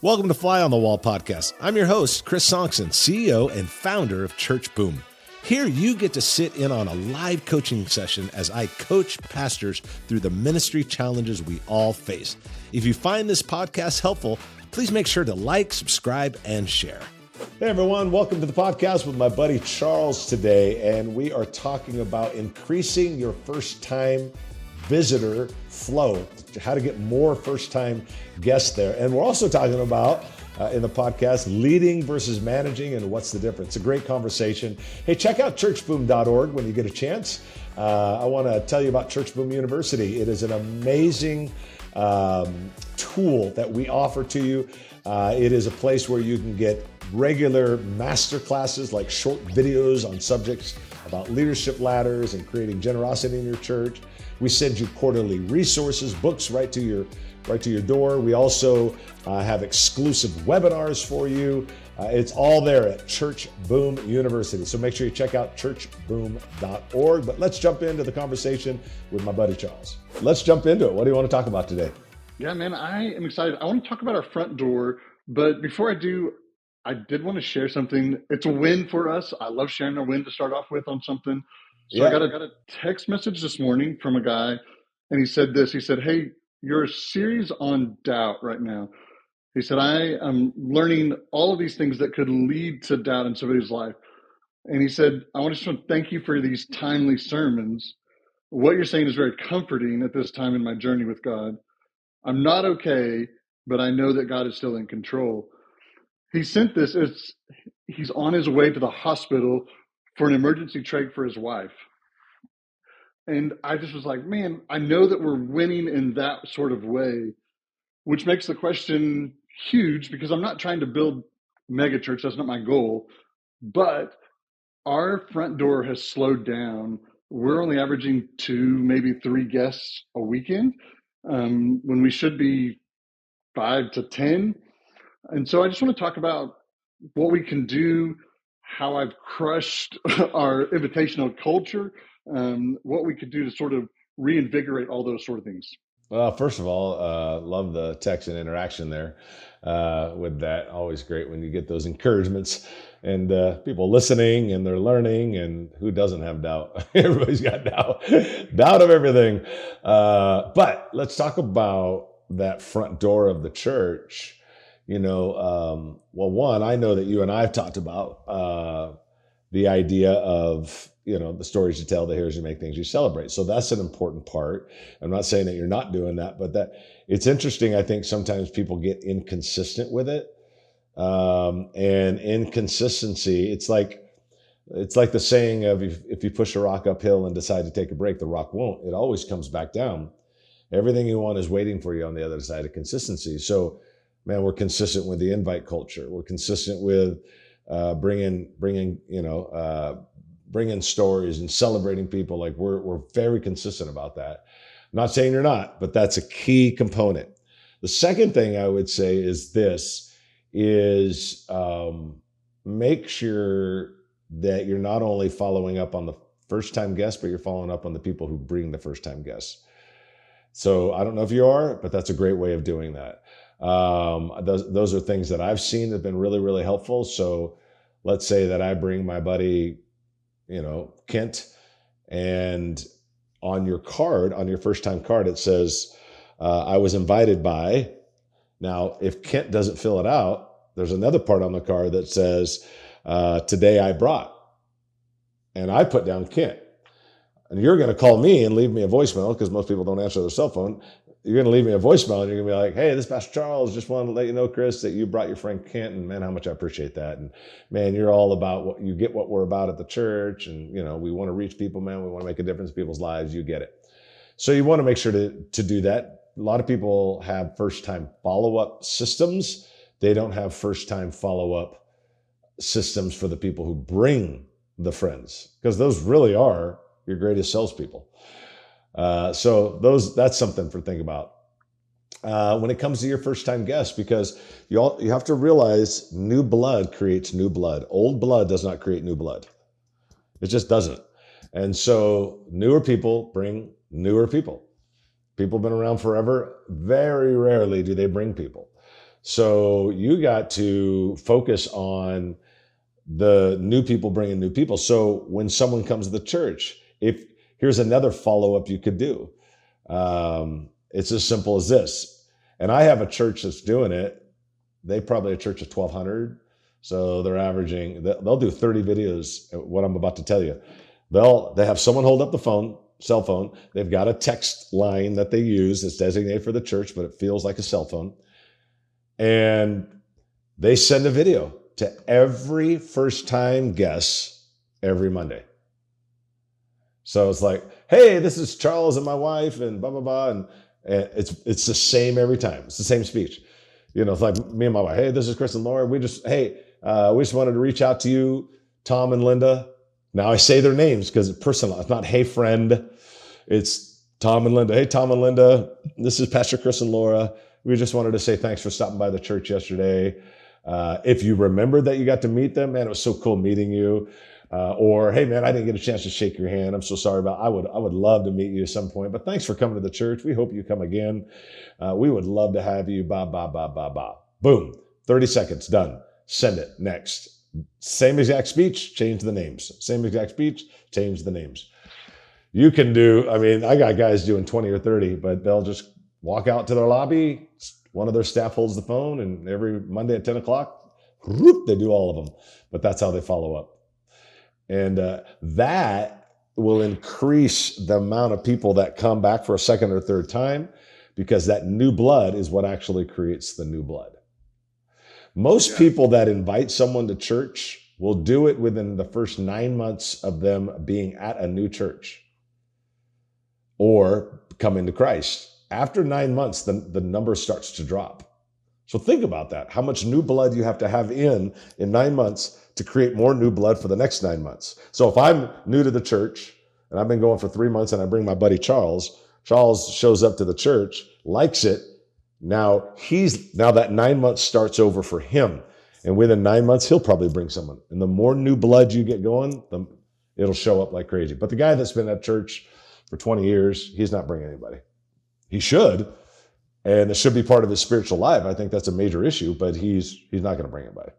Welcome to Fly on the Wall podcast. I'm your host, Chris Sonkson, CEO and founder of Church Boom. Here you get to sit in on a live coaching session as I coach pastors through the ministry challenges we all face. If you find this podcast helpful, please make sure to like, subscribe, and share. Hey everyone, welcome to the podcast with my buddy Charles today, and we are talking about increasing your first-time visitor flow, how to get more first-time guests there. And we're also talking about, in the podcast, leading versus managing and what's the difference. A great conversation. Hey, check out churchboom.org when you get a chance. I want to tell you about Church Boom University. It is an amazing tool that we offer to you. It is a place where you can get regular master classes, like short videos on subjects about leadership ladders and creating generosity in your church. We send you quarterly resources, books right to your door. We also have exclusive webinars for you. It's all there at Church Boom University. So make sure you check out churchboom.org. But let's jump into the conversation with my buddy Charles. Let's jump into it. What do you want to talk about today? Yeah, man, I am excited. I want to talk about our front door, but before I do, I did want to share something. It's a win for us. I love sharing a win to start off with on something. So I got a text message this morning from a guy, and he said this. He said, "Hey, you're a series on doubt right now." He said, "I am learning all of these things that could lead to doubt in somebody's life." And he said, "I just want to thank you for these timely sermons. What you're saying is very comforting at this time in my journey with God. I'm not okay, but I know that God is still in control." He sent this. He's on his way to the hospital for an emergency trach for his wife. And I just was like, man, I know that we're winning in that sort of way, which makes the question huge because I'm not trying to build mega church. That's not my goal. But our front door has slowed down. We're only averaging 2, maybe 3 guests a weekend when we should be 5 to 10. And so I just want to talk about what we can do, how I've crushed our invitational culture, what we could do to sort of reinvigorate all those sort of things. Well, first of all, love the text and interaction there with that. Always great when you get those encouragements and people listening and they're learning, and who doesn't have doubt? Everybody's got doubt of everything. But let's talk about that front door of the church. Well, one, I know that you and I have talked about the idea of, the stories you tell, the heroes you make, things you celebrate. So that's an important part. I'm not saying that you're not doing that, but that it's interesting. I think sometimes people get inconsistent with it. And inconsistency, it's like the saying of if you push a rock uphill and decide to take a break, the rock won't. It always comes back down. Everything you want is waiting for you on the other side of consistency. So, man, we're consistent with the invite culture. We're consistent with bringing stories and celebrating people. Like we're very consistent about that. I'm not saying you're not, but that's a key component. The second thing I would say is make sure that you're not only following up on the first time guests, but you're following up on the people who bring the first time guests. So I don't know if you are, but that's a great way of doing that. Those are things that I've seen that have been really, really helpful. So let's say that I bring my buddy, Kent, and on your card, on your first time card, it says, I was invited by. Now, if Kent doesn't fill it out, there's another part on the card that says, today I brought, and I put down Kent. And you're going to call me and leave me a voicemail because most people don't answer their cell phone. You're going to leave me a voicemail and you're going to be like, "Hey, this is Pastor Charles. Just wanted to let you know, Chris, that you brought your friend Kent, and man, how much I appreciate that. And man, you're all about what we're about at the church. And, we want to reach people, man. We want to make a difference in people's lives. You get it." So you want to make sure to do that. A lot of people have first-time follow-up systems. They don't have first-time follow-up systems for the people who bring the friends, because those really are your greatest salespeople. So that's something for think about when it comes to your first time guests, because you have to realize new blood creates new blood. Old blood does not create new blood. It just doesn't. And so newer people bring newer people. People have been around forever. Very rarely do they bring people. So you got to focus on the new people bringing new people. So when someone comes to the church, if here's another follow-up you could do. It's as simple as this. And I have a church that's doing it. They probably a church of 1,200. So they're averaging, they'll do 30 videos, what I'm about to tell you. They have someone hold up the phone, cell phone. They've got a text line that they use that's designated for the church, but it feels like a cell phone. And they send a video to every first-time guest every Monday. So it's like, hey, this is Charles and my wife and blah, blah, blah. And it's the same every time. It's the same speech. It's like me and my wife, hey, this is Chris and Laura. We just wanted to reach out to you, Tom and Linda. Now I say their names because it's personal. It's not, hey, friend. It's Tom and Linda. Hey, Tom and Linda, this is Pastor Chris and Laura. We just wanted to say thanks for stopping by the church yesterday. If you remembered that you got to meet them, man, it was so cool meeting you. Or, hey, man, I didn't get a chance to shake your hand. I'm so sorry I would love to meet you at some point, but thanks for coming to the church. We hope you come again. We would love to have you. Bah, bah, bah, bah, bah. Boom. 30 seconds. Done. Send it. Next. Same exact speech, change the names. Same exact speech, change the names. You can I got guys doing 20 or 30, but they'll just walk out to their lobby. One of their staff holds the phone, and every Monday at 10 o'clock, they do all of them. But that's how they follow up. And that will increase the amount of people that come back for a second or third time, because that new blood is what actually creates the new blood. Most people that invite someone to church will do it within the first 9 months of them being at a new church or coming to Christ. After 9 months, the number starts to drop. So think about that. How much new blood you have to have in 9 months to create more new blood for the next 9 months. So if I'm new to the church and I've been going for 3 months and I bring my buddy Charles shows up to the church, likes it. Now that 9 months starts over for him. And within 9 months, he'll probably bring someone. And the more new blood you get going, it'll show up like crazy. But the guy that's been at church for 20 years, he's not bringing anybody. He should. And it should be part of his spiritual life. I think that's a major issue, but he's not going to bring anybody.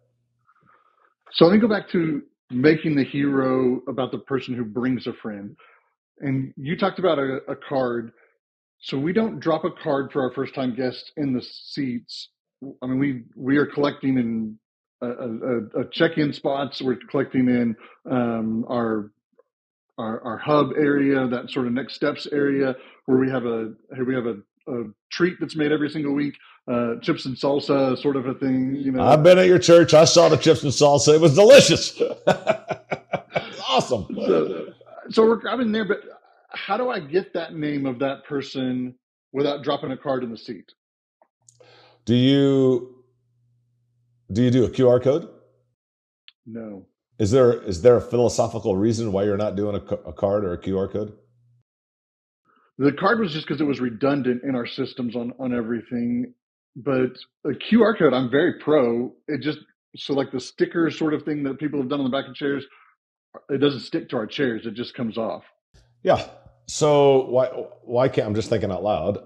So let me go back to making the hero about the person who brings a friend. And you talked about a card. So we don't drop a card for our first-time guests in the seats. I mean, we are collecting in a check-in spots. We're collecting in our hub area, that sort of next steps area, where we have a treat that's made every single week, chips and salsa, sort of a thing. I've been at your church. I saw the chips and salsa. It was delicious. Awesome. So we're grabbing there, but how do I get that name of that person without dropping a card in the seat? Do you do a QR code? No. Is there a philosophical reason why you're not doing a card or a QR code? The card was just because it was redundant in our systems on everything. But a QR code, I'm very pro. So like the sticker sort of thing that people have done on the back of chairs, it doesn't stick to our chairs. It just comes off. Yeah. So why can't, I'm just thinking out loud.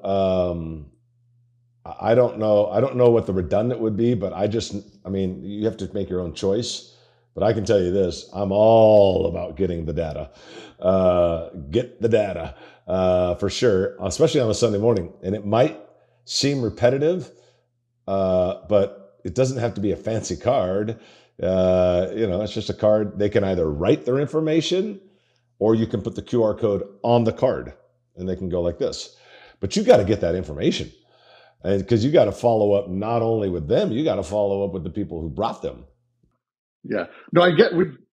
I don't know what the redundant would be, but you have to make your own choice. But I can tell you this, I'm all about getting the data. Get the data for sure, especially on a Sunday morning. And it might seem repetitive, but it doesn't have to be a fancy card. It's just a card. They can either write their information or you can put the QR code on the card and they can go like this. But you got to get that information. And because you got to follow up not only with them, you got to follow up with the people who brought them. Yeah. No,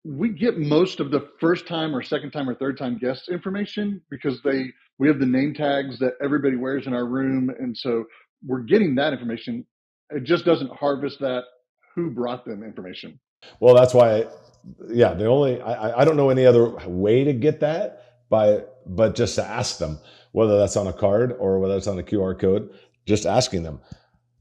we get most of the first time or second time or third time guest information because we have the name tags that everybody wears in our room. And so we're getting that information. It just doesn't harvest that who brought them information. Well, that's why, I don't know any other way to get that but just to ask them, whether that's on a card or whether it's on a QR code, just asking them.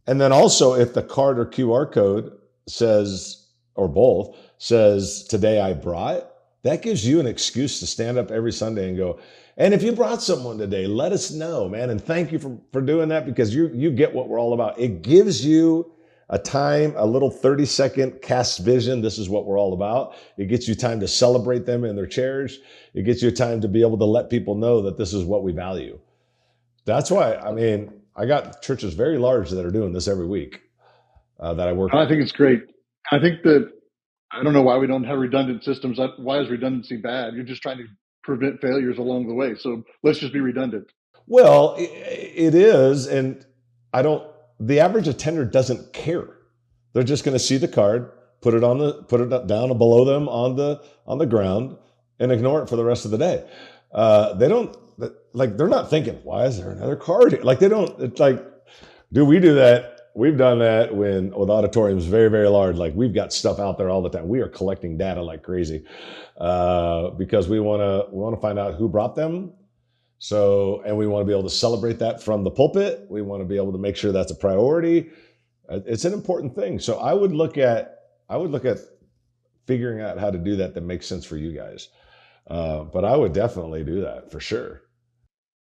And then also if the card or QR code says, or both, says, today I brought, that gives you an excuse to stand up every Sunday and go, and if you brought someone today, let us know, man. And thank you for doing that because you get what we're all about. It gives you a time, a little 30-second cast vision. This is what we're all about. It gets you time to celebrate them in their chairs. It gets you time to be able to let people know that this is what we value. That's why, I mean, I got churches very large that are doing this every week that I work with. I think it's great. I think that I don't know why we don't have redundant systems. Why is redundancy bad? You're just trying to prevent failures along the way. So let's just be redundant. Well, it is, and I don't. The average attender doesn't care. They're just going to see the card, put it down below them on the ground, and ignore it for the rest of the day. They don't like. They're not thinking, "Why is there another card here?" Like they don't. It's like, do we do that? We've done that with auditoriums very, very large. Like we've got stuff out there all the time. We are collecting data like crazy because we want to find out who brought them. So, and we want to be able to celebrate that from the pulpit. We want to be able to make sure that's a priority. It's an important thing. So I would look at figuring out how to do that makes sense for you guys. But I would definitely do that for sure.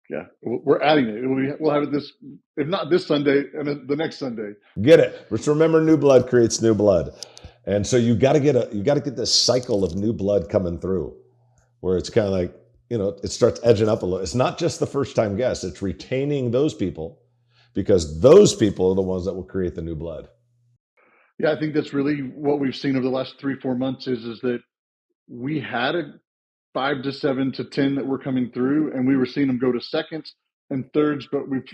Yeah, we're adding it. We'll have it this, if not this Sunday, and the next Sunday. Get it? Just remember, new blood creates new blood, and so you got to get this cycle of new blood coming through, where it's kind of like it starts edging up a little. It's not just the first time guests; it's retaining those people, because those people are the ones that will create the new blood. Yeah, I think that's really what we've seen over the last 3-4 months is that we had a 5 to 7 to 10 that were coming through, and we were seeing them go to seconds and thirds, but we've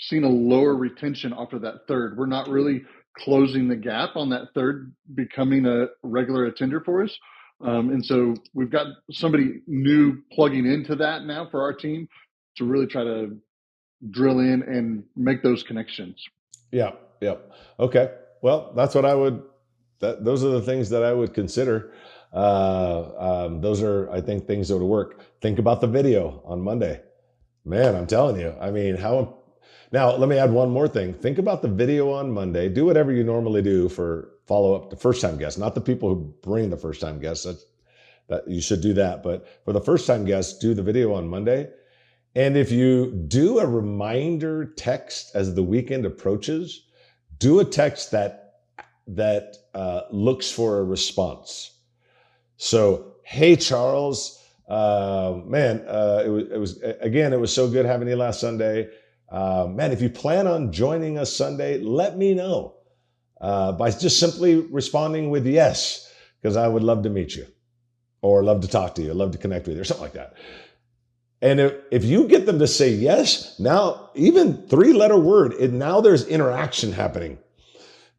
seen a lower retention off of that third. We're not really closing the gap on that third becoming a regular attender for us. And so we've got somebody new plugging into that now for our team to really try to drill in and make those connections. Yeah. Okay. Well, that's what I would. Those are the things that I would consider. Those are, I think, things that would work. Think about the video on Monday. Man, I'm telling you. I mean, now let me add one more thing. Think about the video on Monday. Do whatever you normally do for follow up the first time guests, not the people who bring the first time guests. That you should do that. But for the first time guests, do the video on Monday. And if you do a reminder text as the weekend approaches, do a text that looks for a response. So, hey, Charles, man, it was so good having you last Sunday. Man, if you plan on joining us Sunday, let me know by just simply responding with yes, because I would love to meet you or love to talk to you, love to connect with you or something like that. And if you get them to say yes, now even 3-letter word, now there's interaction happening.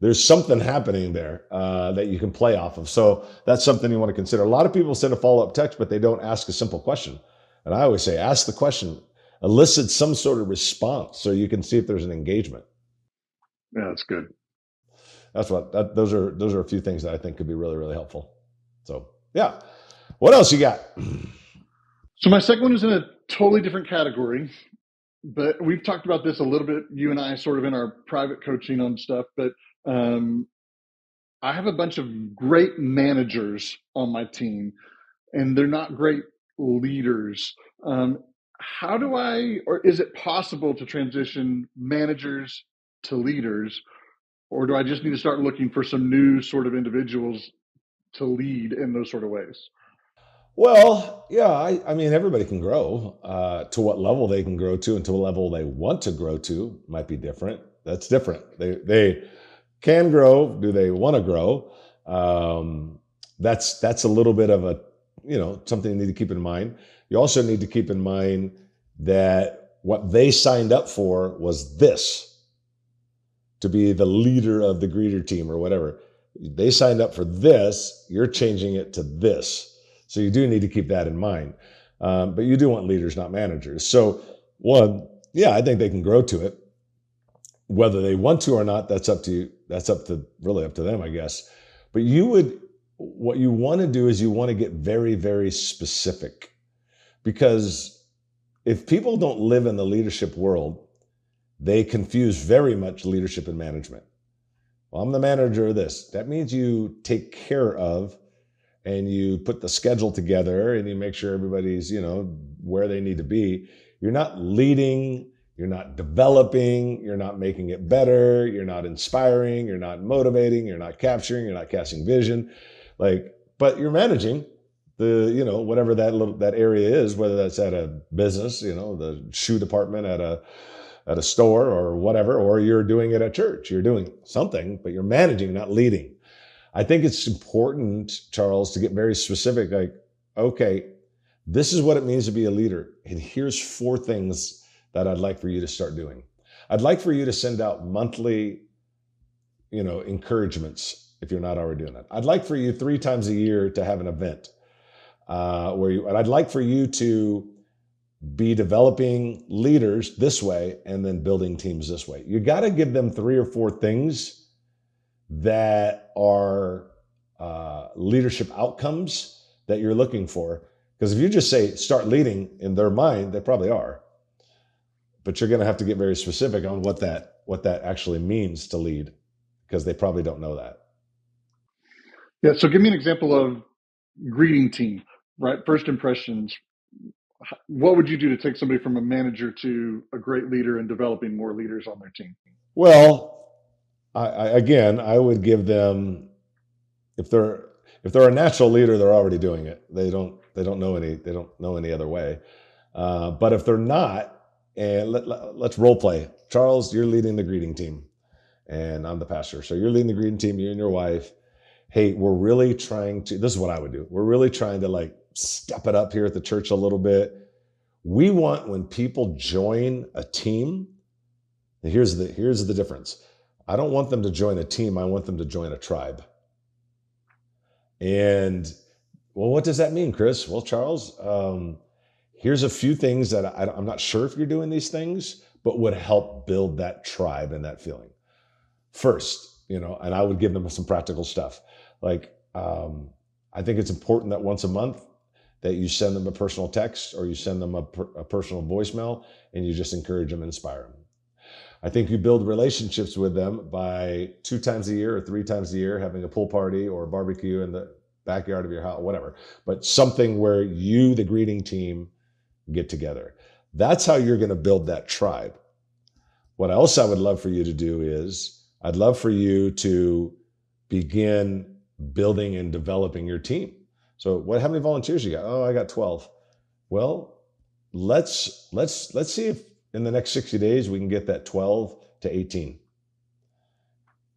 There's something happening there that you can play off of. So that's something you want to consider. A lot of people send a follow-up text, but they don't ask a simple question. And I always say, ask the question, elicit some sort of response so you can see if there's an engagement. Yeah, that's good. Those are a few things that I think could be really, really helpful. So yeah. What else you got? So my second one is in a totally different category, but we've talked about this a little bit, you and I, sort of in our private coaching on stuff, but I have a bunch of great managers on my team, and they're not great leaders. How do or is it possible to transition managers to leaders, or do I just need to start looking for some new sort of individuals to lead in those sort of ways? Well, yeah, I mean, everybody can grow. To what level they can grow to and to what level they want to grow to might be different. That's different. They can grow. Do they want to grow? That's a little bit of a, something you need to keep in mind. You also need to keep in mind that what they signed up for was this, to be the leader of the greeter team or whatever. They signed up for this. You're changing it to this. So you do need to keep that in mind. But you do want leaders, not managers. So one, yeah, I think they can grow to it. Whether they want to or not, that's up to you. That's really up to them, I guess. But what you want to do is you want to get very, very specific. Because if people don't live in the leadership world, they confuse very much leadership and management. Well, I'm the manager of this. That means you take care of and you put the schedule together and you make sure everybody's, where they need to be. You're not leading, you're not developing, you're not making it better, you're not inspiring, you're not motivating, you're not capturing, you're not casting vision. Like, but you're managing the, whatever that area is, whether that's at a business, the shoe department at a store or whatever, or you're doing it at church. You're doing something, but you're managing, not leading. I think it's important, Charles, to get very specific. Like, okay, this is what it means to be a leader. And here's 4 things that I'd like for you to start doing. I'd like for you to send out monthly, encouragements if you're not already doing that. I'd like for you 3 times a year to have an event and I'd like for you to be developing leaders this way and then building teams this way. You got to give them 3 or 4 things that are leadership outcomes that you're looking for. Because if you just say start leading, in their mind, they probably are. But you're going to have to get very specific on what that actually means to lead, because they probably don't know that. Yeah. So give me an example of greeting team, right? First impressions. What would you do to take somebody from a manager to a great leader and developing more leaders on their team? Well, I would give them, if they're a natural leader, they're already doing it. They don't know any other way. But if they're not, and let's role play. Charles, you're leading the greeting team, and I'm the pastor. So you're leading the greeting team, you and your wife. Hey, we're really trying to, this is what I would do. We're really trying to like step it up here at the church a little bit. We want, when people join a team, and here's the difference. I don't want them to join a team. I want them to join a tribe. And well, what does that mean, Chris? Well, Charles, here's a few things that I'm not sure if you're doing these things, but would help build that tribe and that feeling. First, and I would give them some practical stuff. Like, I think it's important that once a month that you send them a personal text or you send them a personal voicemail and you just encourage them, inspire them. I think you build relationships with them by 2 times a year or 3 times a year having a pool party or a barbecue in the backyard of your house, whatever. But something where you, the greeting team, get together. That's how you're going to build that tribe. What else I would love for you to do is I'd love for you to begin building and developing your team. So how many volunteers you got? Oh, I got 12. Well, let's see if in the next 60 days we can get that 12 to 18.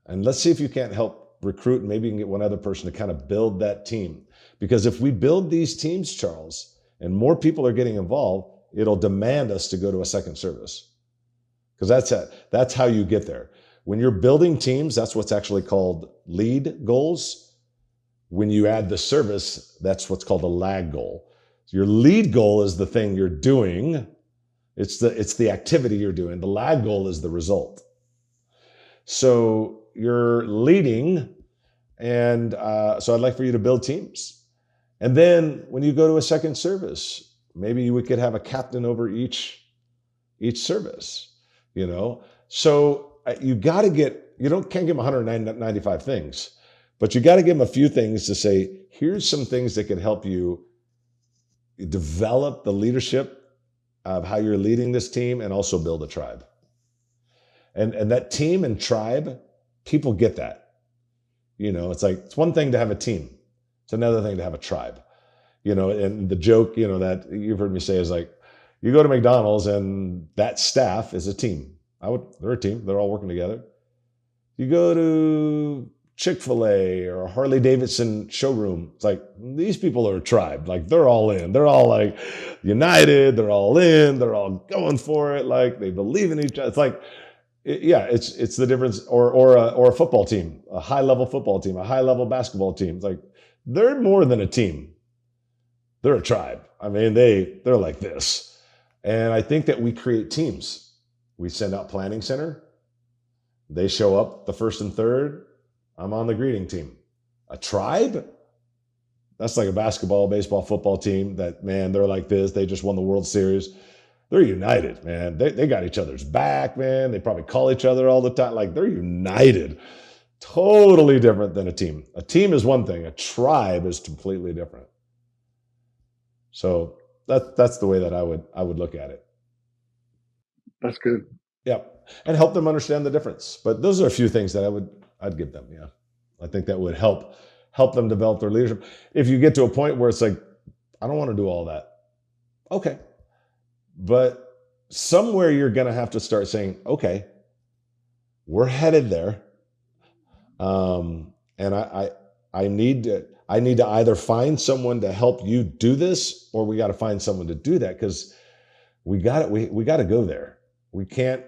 And let's see if you can't help recruit, and maybe you can get one other person to kind of build that team. Because if we build these teams, Charles, and more people are getting involved, it'll demand us to go to a second service. Because that's how you get there. When you're building teams, that's what's actually called lead goals. When you add the service, that's what's called a lag goal. So your lead goal is the thing you're doing. It's the activity you're doing. The lag goal is the result. So you're leading, and so I'd like for you to build teams. And then when you go to a second service, maybe we could have a captain over each service. So you got to can't give them 195 things, but you got to give them a few things to say, here's some things that can help you develop the leadership of how you're leading this team and also build a tribe. And that team and tribe, people get that. It's like, it's one thing to have a team. It's another thing to have a tribe. And the joke, that you've heard me say is like, you go to McDonald's and that staff is a team. They're a team. They're all working together. You go to Chick-fil-A or a Harley Davidson showroom. It's like, these people are a tribe. Like, they're all in. They're all like united. They're all in. They're all going for it. Like, they believe in each other. It's like, it's the difference. Or a football team, a high-level football team, a high-level basketball team. It's like, they're more than a team. They're a tribe. I mean, they're like this. And I think that we create teams. We send out planning center. They show up the first and third. I'm on the greeting team. A tribe? That's like a basketball, baseball, football team that, man, they're like this. They just won the World Series. They're united, man. They got each other's back, man. They probably call each other all the time. Like, they're united. Totally different than a team. A team is one thing. A tribe is completely different. So that's the way that I would look at it. That's good. Yeah. And help them understand the difference. But those are a few things that I'd give them. Yeah. I think that would help them develop their leadership. If you get to a point where it's like, I don't want to do all that. Okay. But somewhere you're going to have to start saying, okay, we're headed there. And I need to either find someone to help you do this, or we got to find someone to do that, because we got to go there. We can't,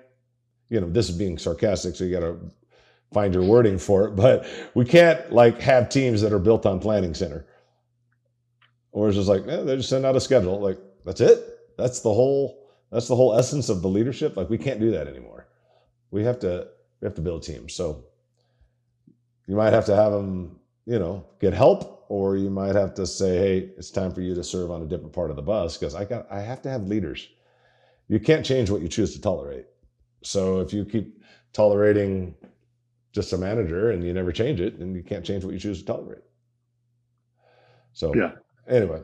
this is being sarcastic, so you got to find your wording for it, but we can't like have teams that are built on planning center, or it's just like, they just send out a schedule. Like, that's it. That's the whole essence of the leadership. Like, we can't do that anymore. We have to build teams. So you might have to have them, get help, or you might have to say, hey, it's time for you to serve on a different part of the bus, because I have to have leaders. You can't change what you choose to tolerate. So if you keep tolerating just a manager and you never change it, then you can't change what you choose to tolerate. So yeah, anyway.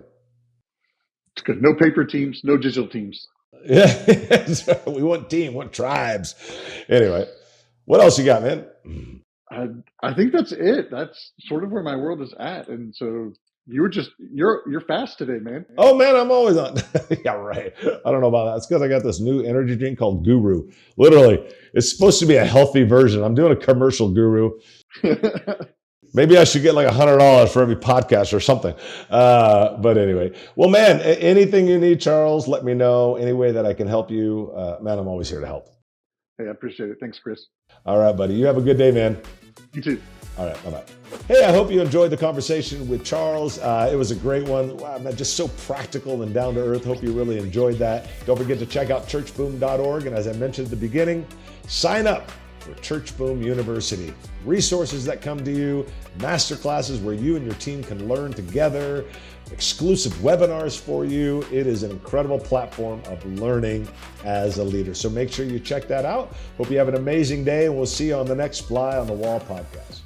It's good. No paper teams, no digital teams. Yeah, we want tribes. Anyway, what else you got, man? I think that's it. That's sort of where my world is at. And so you're fast today, man. Oh man, I'm always on. Yeah, right. I don't know about that. It's because I got this new energy drink called Guru. Literally, it's supposed to be a healthy version. I'm doing a commercial, Guru. Maybe I should get like $100 for every podcast or something. But anyway, well, man, anything you need, Charles, let me know. Any way that I can help you, man, I'm always here to help. Hey, I appreciate it. Thanks, Chris. All right, buddy. You have a good day, man. You too. All right, bye-bye. Hey, I hope you enjoyed the conversation with Charles. It was a great one. Wow, man, just so practical and down to earth. Hope you really enjoyed that. Don't forget to check out churchboom.org. And as I mentioned at the beginning, sign up for Church Boom University. Resources that come to you, masterclasses where you and your team can learn together, exclusive webinars for you. It is an incredible platform of learning as a leader. So make sure you check that out. Hope you have an amazing day, and we'll see you on the next Fly on the Wall podcast.